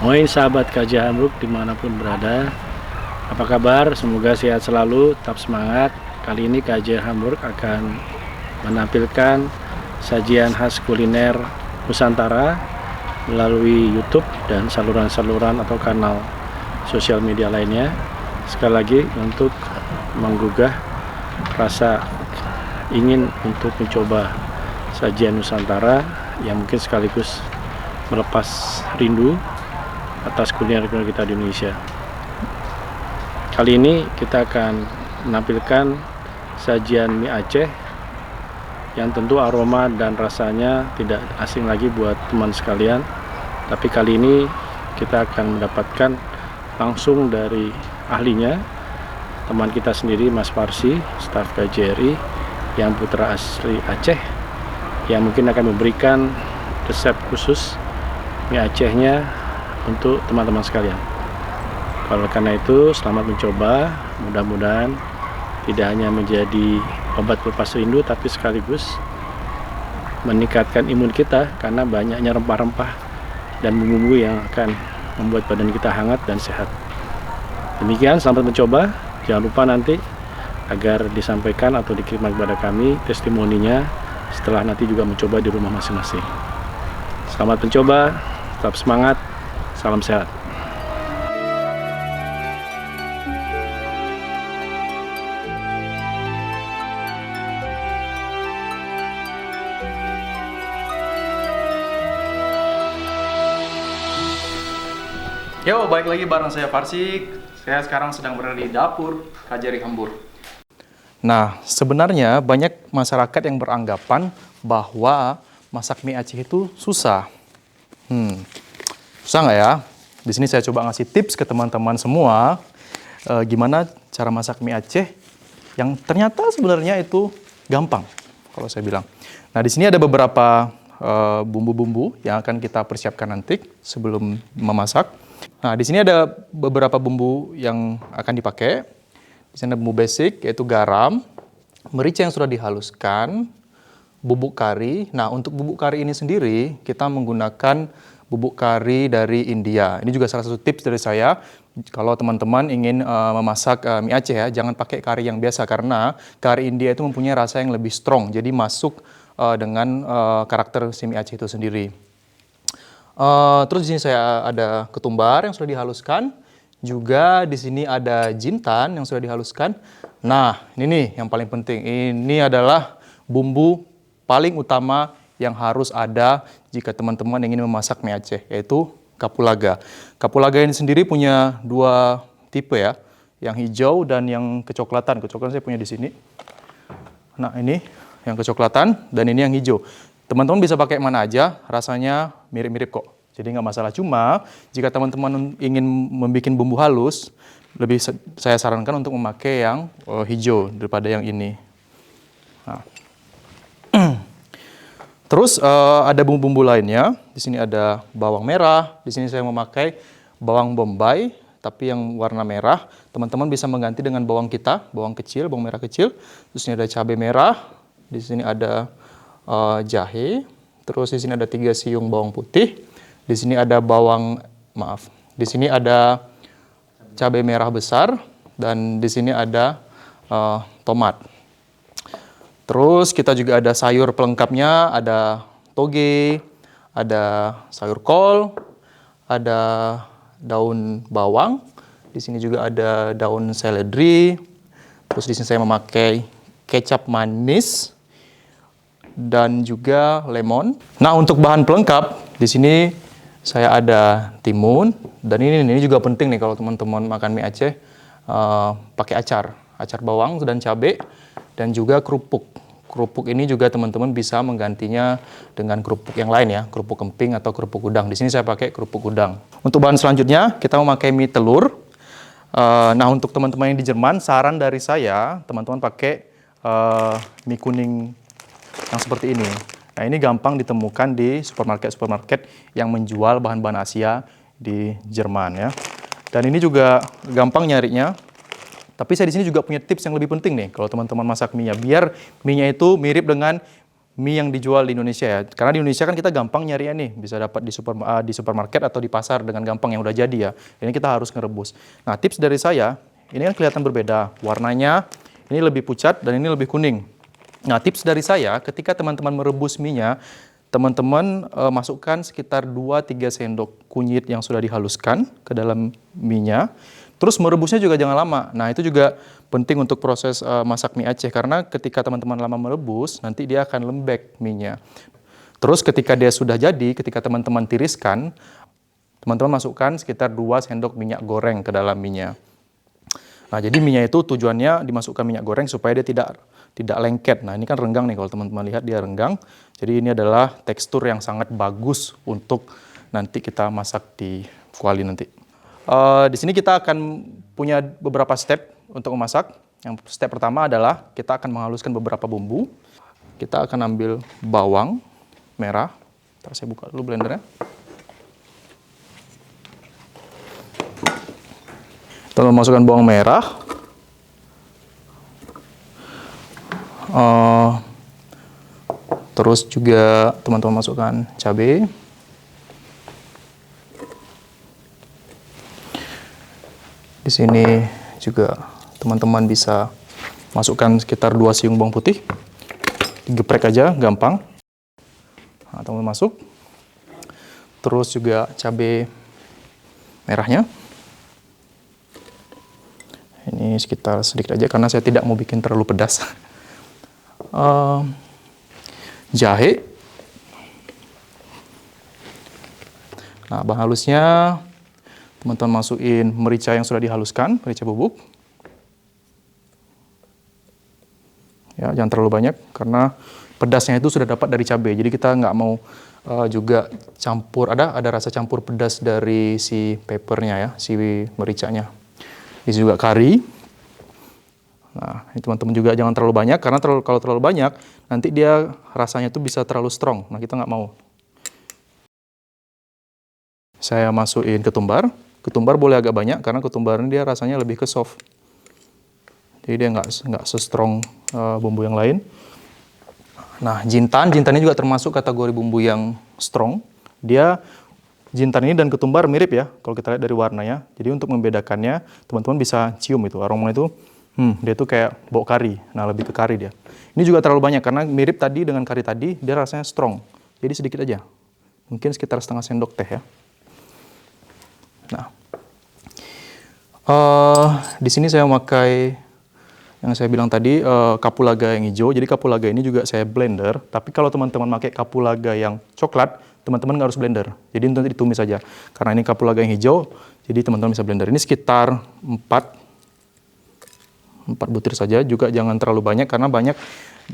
Moi sahabat KJ Hamburg dimanapun berada, apa kabar? Semoga sehat selalu, tetap semangat. Kali ini KJ Hamburg akan menampilkan sajian khas kuliner Nusantara melalui YouTube dan saluran-saluran atau kanal sosial media lainnya. Sekali lagi untuk menggugah rasa ingin untuk mencoba sajian Nusantara yang mungkin sekaligus melepas rindu atas kuliner-kuliner kita di Indonesia. Kali ini kita akan menampilkan sajian mie Aceh yang tentu aroma dan rasanya tidak asing lagi buat teman sekalian. Tapi kali ini kita akan mendapatkan langsung dari ahlinya, teman kita sendiri Mas Farsi, staf KJRI yang putra asli Aceh, yang mungkin akan memberikan resep khusus mie Acehnya untuk teman-teman sekalian. Oleh karena itu, selamat mencoba. Mudah-mudahan tidak hanya menjadi obat pelepas rindu, tapi sekaligus meningkatkan imun kita karena banyaknya rempah-rempah dan bumbu yang akan membuat badan kita hangat dan sehat. Demikian, selamat mencoba. Jangan lupa nanti agar disampaikan atau dikirimkan kepada kami testimoninya setelah nanti juga mencoba di rumah masing-masing. Selamat mencoba, tetap semangat. Salam sehat. Yo, balik lagi bareng saya Farsi. Saya sekarang sedang berada di dapur KJRI Hamburg. Nah, sebenarnya banyak masyarakat yang beranggapan bahwa masak mie Aceh itu susah. Susah nggak ya? Di sini saya coba ngasih tips ke teman-teman semua gimana cara masak mie Aceh yang ternyata sebenarnya itu gampang kalau saya bilang. Nah, di sini ada beberapa bumbu-bumbu yang akan kita persiapkan nanti sebelum memasak. Nah, di sini ada beberapa bumbu yang akan dipakai. Di sini ada bumbu basic yaitu garam, merica yang sudah dihaluskan, bubuk kari. Nah, untuk bubuk kari ini sendiri kita menggunakan bubuk kari dari India. Ini juga salah satu tips dari saya. Kalau teman-teman ingin memasak mie Aceh ya, jangan pakai kari yang biasa karena kari India itu mempunyai rasa yang lebih strong. Jadi masuk dengan karakter si mie Aceh itu sendiri. Terus di sini saya ada ketumbar yang sudah dihaluskan. Juga di sini ada jintan yang sudah dihaluskan. Nah, ini nih yang paling penting. Ini adalah bumbu paling utama yang harus ada jika teman-teman ingin memasak mie Aceh, yaitu kapulaga. Kapulaga ini sendiri punya dua tipe ya, yang hijau dan yang kecoklatan. Kecoklatan saya punya di sini. Nah, ini yang kecoklatan dan ini yang hijau. Teman-teman bisa pakai mana aja, rasanya mirip-mirip kok. Jadi nggak masalah. Cuma jika teman-teman ingin membuat bumbu halus, lebih saya sarankan untuk memakai yang hijau daripada yang ini. Nah. Terus ada bumbu-bumbu lainnya. Di sini ada bawang merah. Di sini saya memakai bawang bombay, tapi yang warna merah. Teman-teman bisa mengganti dengan bawang kita, bawang kecil, bawang merah kecil. Terus ini ada cabai merah. Di sini ada jahe. Terus di sini ada 3 siung bawang putih. Di sini ada di sini ada cabai merah besar dan di sini ada tomat. Terus kita juga ada sayur pelengkapnya, ada toge, ada sayur kol, ada daun bawang. Di sini juga ada daun seledri. Terus di sini saya memakai kecap manis dan juga lemon. Nah, untuk bahan pelengkap di sini saya ada timun dan ini juga penting nih kalau teman-teman makan mie Aceh pakai acar bawang dan cabai dan juga kerupuk. Kerupuk ini juga teman-teman bisa menggantinya dengan kerupuk yang lain ya, kerupuk kemping atau kerupuk udang. Di sini saya pakai kerupuk udang. Untuk bahan selanjutnya kita memakai mie telur. Nah, untuk teman-teman yang di Jerman, saran dari saya teman-teman pakai mie kuning yang seperti ini. Nah, ini gampang ditemukan di supermarket yang menjual bahan-bahan Asia di Jerman ya. Dan ini juga gampang nyarinya. Tapi saya di sini juga punya tips yang lebih penting nih kalau teman-teman masak mie-nya. Biar mie-nya itu mirip dengan mie yang dijual di Indonesia ya. Karena di Indonesia kan kita gampang nyarinya nih, bisa dapat di supermarket atau di pasar dengan gampang yang udah jadi ya. Ini kita harus ngerebus. Nah, tips dari saya, ini kan kelihatan berbeda. Warnanya ini lebih pucat dan ini lebih kuning. Nah, tips dari saya, ketika teman-teman merebus mie-nya, teman-teman masukkan sekitar 2-3 sendok kunyit yang sudah dihaluskan ke dalam mie-nya. Terus merebusnya juga jangan lama. Nah, itu juga penting untuk proses masak mie Aceh, karena ketika teman-teman lama merebus, nanti dia akan lembek mie-nya. Terus ketika dia sudah jadi, ketika teman-teman tiriskan, teman-teman masukkan sekitar 2 sendok minyak goreng ke dalam mie-nya. Nah, jadi mie-nya itu tujuannya dimasukkan minyak goreng supaya dia tidak lengket. Nah, ini kan renggang nih, kalau teman-teman lihat dia renggang. Jadi ini adalah tekstur yang sangat bagus untuk nanti kita masak di kuali nanti. Di sini kita akan punya beberapa step untuk memasak. Yang step pertama adalah kita akan menghaluskan beberapa bumbu. Kita akan ambil bawang merah. Ntar saya buka dulu blendernya. Kita masukkan bawang merah. Terus juga teman-teman masukkan cabai. Di sini juga teman-teman bisa masukkan sekitar 2 siung bawang putih. Digeprek aja, gampang. Nah, teman-teman masuk. Terus juga cabai merahnya. Ini sekitar sedikit aja karena saya tidak mau bikin terlalu pedas. Jahe. Nah, bahan halusnya teman-teman masukin merica yang sudah dihaluskan, merica bubuk. Ya, jangan terlalu banyak karena pedasnya itu sudah dapat dari cabai. Jadi kita nggak mau juga campur, ada rasa campur pedas dari si peppernya ya, si mericanya. Di sini juga kari. Nah, ini teman-teman juga jangan terlalu banyak karena kalau terlalu banyak nanti dia rasanya itu bisa terlalu strong. Nah, kita nggak mau. Saya masukin ketumbar. Ketumbar boleh agak banyak karena ketumbar ini dia rasanya lebih ke soft. Jadi dia nggak se-strong bumbu yang lain. Nah, jintan ini juga termasuk kategori bumbu yang strong. Jintan ini dan ketumbar mirip ya kalau kita lihat dari warnanya. Jadi untuk membedakannya, teman-teman bisa cium itu aroma itu. Dia tuh kayak bau kari. Nah, lebih ke kari dia. Ini juga terlalu banyak karena mirip tadi dengan kari tadi, dia rasanya strong. Jadi sedikit aja. Mungkin sekitar setengah sendok teh ya. Nah, di sini saya memakai yang saya bilang tadi kapulaga yang hijau. Jadi kapulaga ini juga saya blender. Tapi kalau teman-teman pakai kapulaga yang coklat, teman-teman nggak harus blender. Jadi nanti ditumis saja. Karena ini kapulaga yang hijau, jadi teman-teman bisa blender. Ini sekitar 4 butir saja. Juga jangan terlalu banyak karena banyak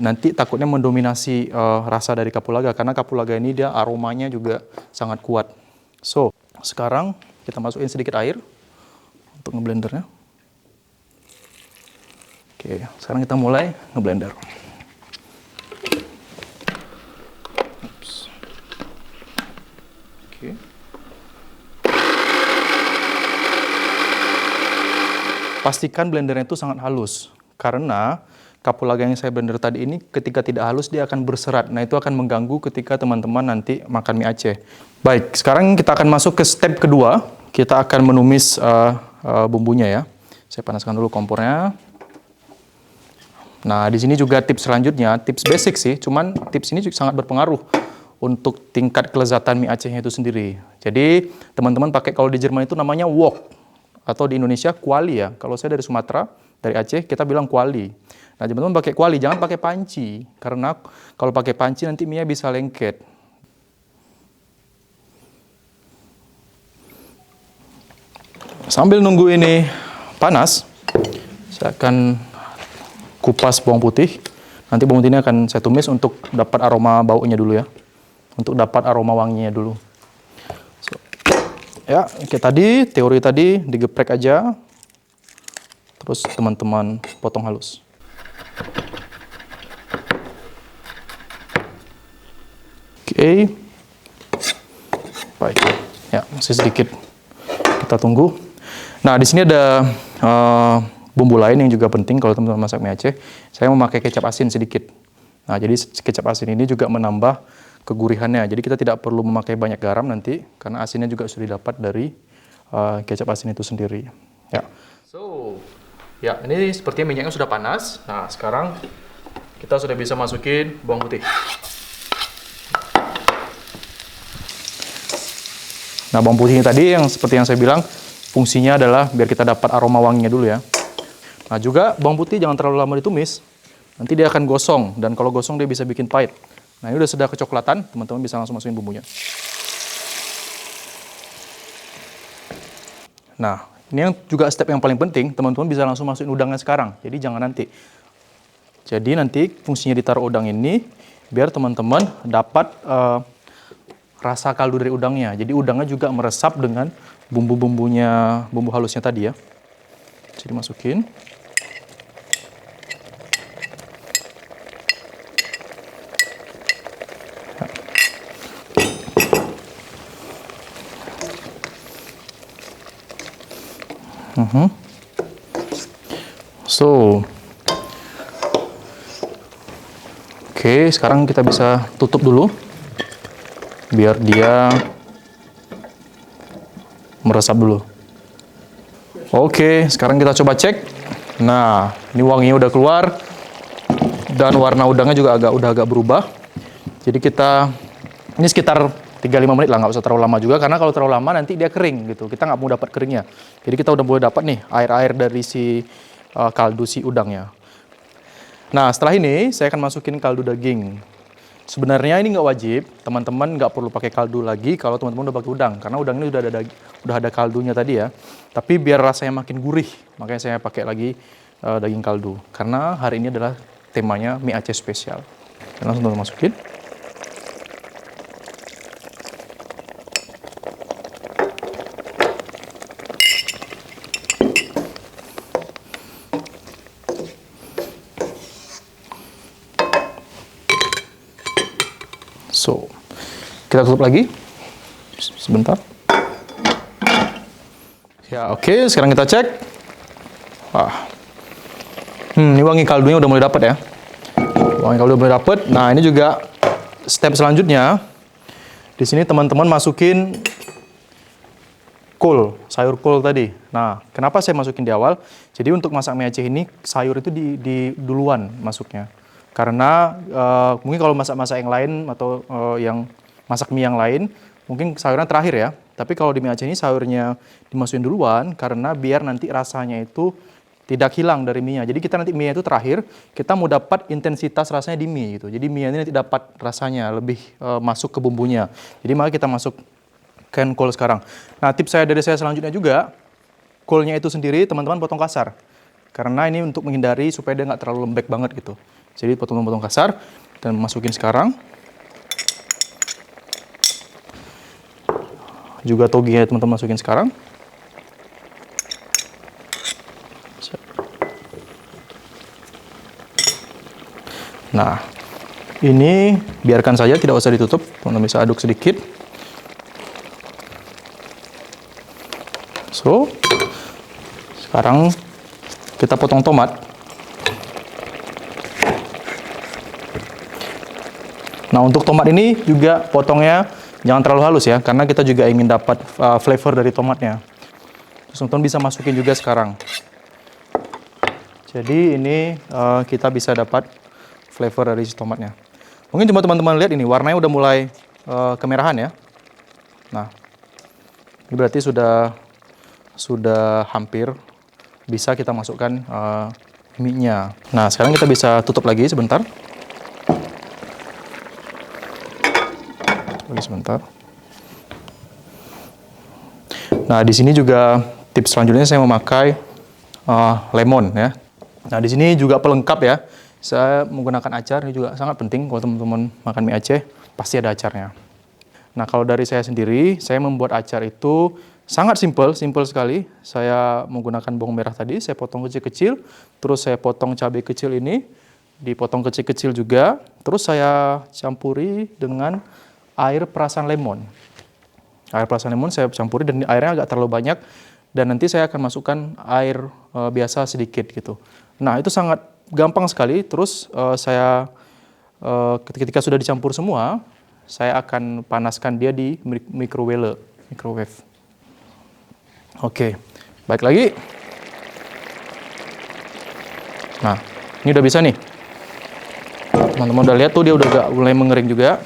nanti takutnya mendominasi rasa dari kapulaga. Karena kapulaga ini dia aromanya juga sangat kuat. So, sekarang kita masukin sedikit air untuk ngeblendernya. Oke, sekarang kita mulai ngeblender. Oke. Pastikan blendernya itu sangat halus karena kapulaga yang saya blender tadi ini ketika tidak halus dia akan berserat. Nah, itu akan mengganggu ketika teman-teman nanti makan mie Aceh. Baik, sekarang kita akan masuk ke step kedua. Kita akan menumis bumbunya ya. Saya panaskan dulu kompornya. Nah, di sini juga tips selanjutnya, tips basic sih, cuman tips ini juga sangat berpengaruh untuk tingkat kelezatan mie Acehnya itu sendiri. Jadi, teman-teman pakai kalau di Jerman itu namanya wok atau di Indonesia kuali ya. Kalau saya dari Sumatera, dari Aceh kita bilang kuali. Nah, teman-teman pakai kuali, jangan pakai panci karena kalau pakai panci nanti mie-nya bisa lengket. Sambil nunggu ini panas, saya akan kupas bawang putih. Nanti bawang putih ini akan saya tumis untuk dapat aroma baunya dulu ya. Untuk dapat aroma wanginya dulu. So, ya, kayak tadi, teori tadi digeprek aja. Terus teman-teman potong halus. Oke. Baik. Ya, masih sedikit. Kita tunggu. Nah, di sini ada bumbu lain yang juga penting kalau teman-teman masak mie Aceh. Saya memakai kecap asin sedikit. Nah, jadi kecap asin ini juga menambah kegurihannya. Jadi kita tidak perlu memakai banyak garam nanti, karena asinnya juga sudah didapat dari kecap asin itu sendiri. Ya. So, ya ini sepertinya minyaknya sudah panas. Nah, sekarang kita sudah bisa masukin bawang putih. Nah, bawang putih ini tadi yang seperti yang saya bilang, fungsinya adalah biar kita dapat aroma wanginya dulu ya. Nah, juga bawang putih jangan terlalu lama ditumis. Nanti dia akan gosong, dan kalau gosong dia bisa bikin pahit. Nah, ini udah sudah kecoklatan, teman-teman bisa langsung masukin bumbunya. Nah, ini yang juga step yang paling penting, teman-teman bisa langsung masukin udangnya sekarang. Jadi jangan nanti. Jadi nanti fungsinya ditaruh udang ini, biar teman-teman dapat rasa kaldu dari udangnya. Jadi udangnya juga meresap dengan bumbu-bumbunya, bumbu halusnya tadi ya. Jadi masukin. So, oke, sekarang kita bisa tutup dulu biar dia meresap dulu. Oke, sekarang kita coba cek. Nah, ini wanginya udah keluar dan warna udangnya juga udah agak berubah. Jadi ini sekitar 3-5 menit lah, nggak usah terlalu lama juga, karena kalau terlalu lama nanti dia kering gitu. Kita nggak mau dapat keringnya. Jadi kita udah boleh dapat nih air-air dari si kaldu si udangnya. Nah, setelah ini saya akan masukin kaldu daging. Sebenarnya ini nggak wajib, teman-teman nggak perlu pakai kaldu lagi kalau teman-teman udah pakai udang, karena udang ini udah ada kaldunya tadi ya. Tapi biar rasanya makin gurih, makanya saya pakai lagi daging kaldu. Karena hari ini adalah temanya mie Aceh spesial. Dan langsung teman masukin. So, kita tutup lagi sebentar. Ya, oke, sekarang kita cek. Wah. Ini wangi kaldunya udah mulai dapat ya. Wangi kaldu udah mulai dapat. Nah, ini juga step selanjutnya. Di sini teman-teman masukin kol, sayur kol tadi. Nah, kenapa saya masukin di awal? Jadi untuk masak mie Aceh ini sayur itu di duluan masuknya. Karena mungkin kalau masak-masak yang lain atau yang masak mie yang lain, mungkin sayurnya terakhir ya. Tapi kalau di mie Aceh ini sayurnya dimasukin duluan, karena biar nanti rasanya itu tidak hilang dari mie-nya. Jadi kita nanti mie itu terakhir, kita mau dapat intensitas rasanya di mie gitu. Jadi mie ini nanti dapat rasanya lebih masuk ke bumbunya. Jadi maka kita masukkan kol sekarang. Nah, tips dari saya selanjutnya juga, kolnya itu sendiri teman-teman potong kasar. Karena ini untuk menghindari supaya dia nggak terlalu lembek banget gitu. Jadi potong-potong kasar dan masukin sekarang. Juga toginya teman-teman masukin sekarang. Nah, ini biarkan saja, tidak usah ditutup. Teman-teman bisa aduk sedikit. So, sekarang kita potong tomat. Nah, untuk tomat ini juga potongnya jangan terlalu halus ya, karena kita juga ingin dapat flavor dari tomatnya. Terus teman-teman bisa masukin juga sekarang. Jadi ini kita bisa dapat flavor dari si tomatnya. Mungkin cuma teman-teman lihat ini, warnanya udah mulai kemerahan ya. Nah, ini berarti sudah hampir bisa kita masukkan mie-nya. Nah, sekarang kita bisa tutup lagi sebentar. Sebentar. Nah, di sini juga tips selanjutnya saya memakai lemon ya. Nah, di sini juga pelengkap ya. Saya menggunakan acar, ini juga sangat penting kalau teman-teman makan mie Aceh, pasti ada acarnya. Nah, kalau dari saya sendiri, saya membuat acar itu sangat simpel sekali. Saya menggunakan bawang merah tadi, saya potong kecil-kecil, terus saya potong cabai kecil ini, dipotong kecil-kecil juga, terus saya campuri dengan air perasan lemon. Air perasan lemon saya campuri dan airnya agak terlalu banyak, dan nanti saya akan masukkan air biasa sedikit gitu. Nah, itu sangat gampang sekali. Terus saya ketika sudah dicampur semua, saya akan panaskan dia di microwave. Oke, baik lagi. Nah, ini udah bisa nih. Teman-teman udah lihat tuh dia udah mulai mengering juga.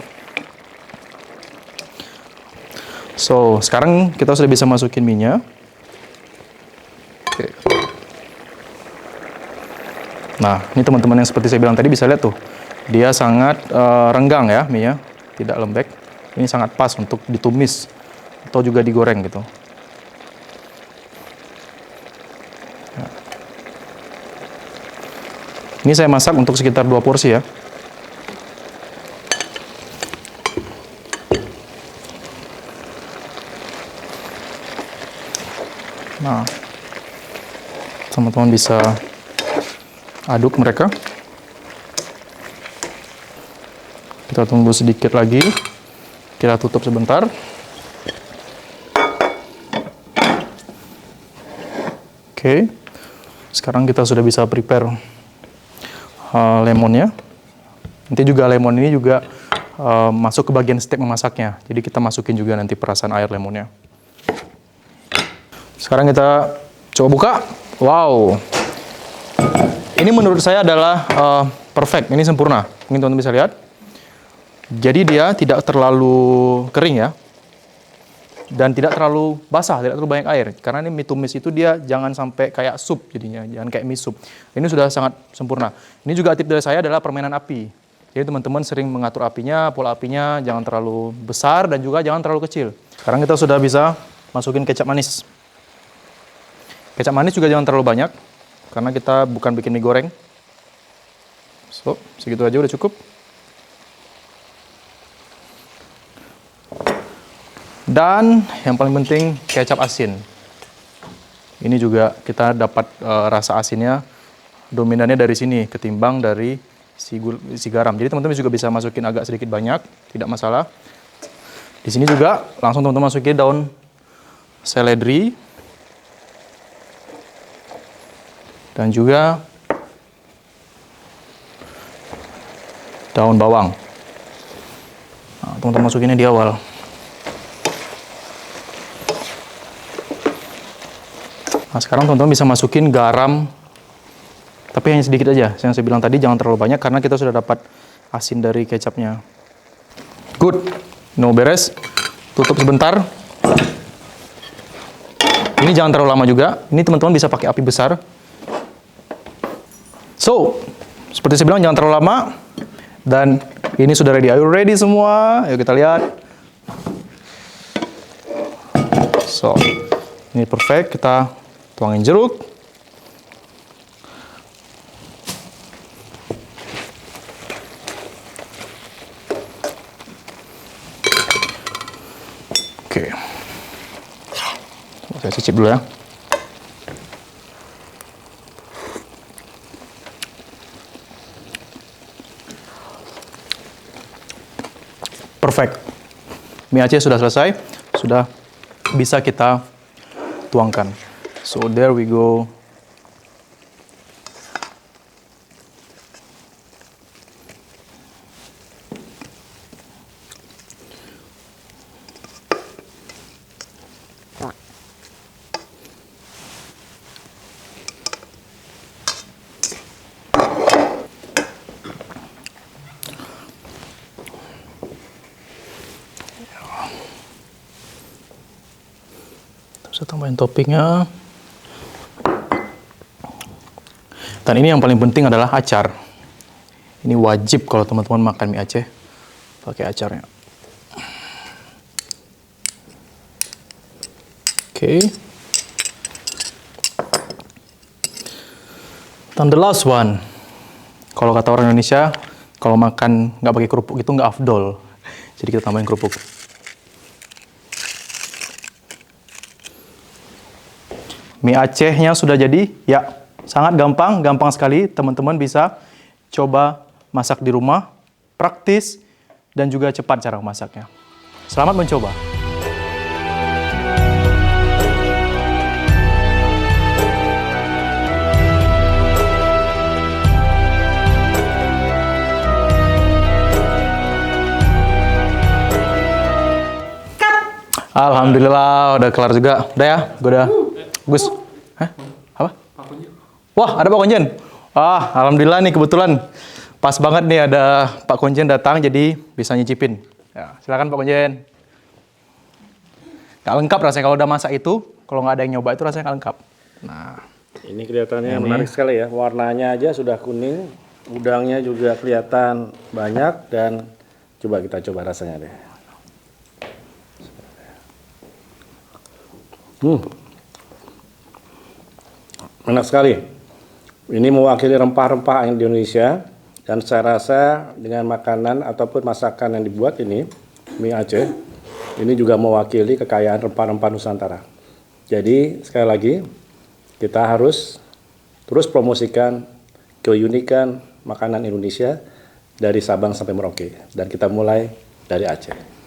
So, sekarang kita sudah bisa masukin mie-nya. Oke. Nah, ini teman-teman yang seperti saya bilang tadi bisa lihat tuh. Dia sangat renggang ya mie-nya, tidak lembek. Ini sangat pas untuk ditumis atau juga digoreng gitu. Nah. Ini saya masak untuk sekitar 2 porsi ya. Nah, teman-teman bisa aduk mereka. Kita tunggu sedikit lagi. Kita tutup sebentar. Oke. Sekarang kita sudah bisa prepare lemonnya. Nanti juga lemon ini juga masuk ke bagian step memasaknya. Jadi kita masukin juga nanti perasan air lemonnya. Sekarang kita coba buka. Wow. Ini menurut saya adalah perfect. Ini sempurna. Mungkin teman-teman bisa lihat. Jadi dia tidak terlalu kering ya. Dan tidak terlalu basah, tidak terlalu banyak air. Karena ini mie tumis itu dia jangan sampai kayak sup jadinya. Jangan kayak mie sup. Ini sudah sangat sempurna. Ini juga tip dari saya adalah permainan api. Jadi teman-teman sering mengatur apinya, pola apinya jangan terlalu besar dan juga jangan terlalu kecil. Sekarang kita sudah bisa masukin kecap manis. Kecap manis juga jangan terlalu banyak. Karena kita bukan bikin mie goreng. So, segitu aja udah cukup. Dan yang paling penting kecap asin. Ini juga kita dapat rasa asinnya dominannya dari sini ketimbang dari si garam. Jadi teman-teman juga bisa masukin agak sedikit banyak, tidak masalah. Di sini juga langsung teman-teman masukin daun seledri dan juga daun bawang. Nah, teman-teman masukinnya di awal. Nah, sekarang teman-teman bisa masukin garam, tapi hanya sedikit aja. Yang saya bilang tadi jangan terlalu banyak karena kita sudah dapat asin dari kecapnya. Good, no beres. Tutup sebentar. Ini jangan terlalu lama juga. Ini teman-teman bisa pakai api besar. So, seperti saya bilang jangan terlalu lama. Dan ini sudah ready. Are you ready semua? Ayo kita lihat. So, ini perfect. Kita tuangin jeruk. Oke. Saya cicip dulu ya. Perfect. Mie Aceh sudah selesai. Sudah bisa kita tuangkan. So there we go. Bisa tambahin toppingnya. Dan ini yang paling penting adalah acar. Ini wajib kalau teman-teman makan mie Aceh pakai acarnya. Oke. Dan the last one. Kalau kata orang Indonesia, kalau makan nggak pakai kerupuk itu nggak afdol. Jadi kita tambahin kerupuk. Mie Acehnya sudah jadi, ya sangat gampang sekali. Teman-teman bisa coba masak di rumah, praktis, dan juga cepat cara masaknya. Selamat mencoba. Alhamdulillah udah kelar juga. Udah ya, gue udah. Gus. Hah? Apa? Wah, ada Pak Konjen. Alhamdulillah nih kebetulan. Pas banget nih ada Pak Konjen datang jadi bisa nyicipin. Ya, silakan Pak Konjen. Gak lengkap rasanya kalau udah masak itu, kalau nggak ada yang nyoba itu rasanya nggak lengkap. Nah, Ini kelihatannya menarik sekali ya. Warnanya aja sudah kuning, udangnya juga kelihatan banyak dan coba kita coba rasanya deh. Enak sekali. Ini mewakili rempah-rempah yang di Indonesia dan saya rasa dengan makanan ataupun masakan yang dibuat ini, mie Aceh, ini juga mewakili kekayaan rempah-rempah Nusantara. Jadi sekali lagi kita harus terus promosikan keunikan makanan Indonesia dari Sabang sampai Merauke dan kita mulai dari Aceh.